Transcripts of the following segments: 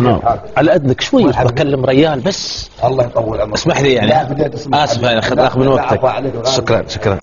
نعم. على اذنك شوي بكلم ريال بس. الله يطول عمرك. اسمح لي يعني. اسف انا اخذ من وقتك. شكرا شكرا.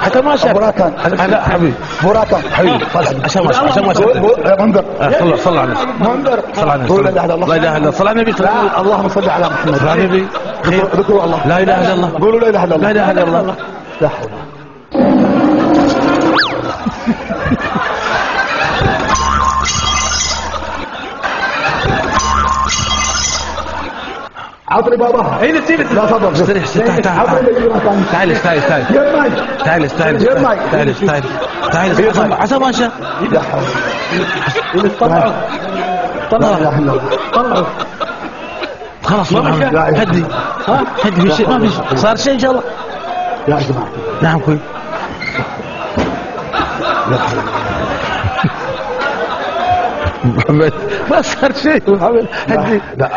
حتى ما شاء براكان لا حبيبي براكان حبيبي عشان ما منذر صلى على النبي منذر صلى على النبي لا اله الا الله لا اله الا الله صلى على النبي اللهم صل على محمد صلى على النبي ذكروا الله لا اله الا الله قولوا لا اله الا الله لا اله الا الله لا حول عطني بابا اين سيبت لا تفضل تعال تعال تعال تعال تعال عسى ما شاء لا حول طلعوا خلاص هدي هدي في شيء ما في شيء صار شيء ان شاء الله يا جماعه نعم اخوي محمد ما صار شيء محمد هدي لا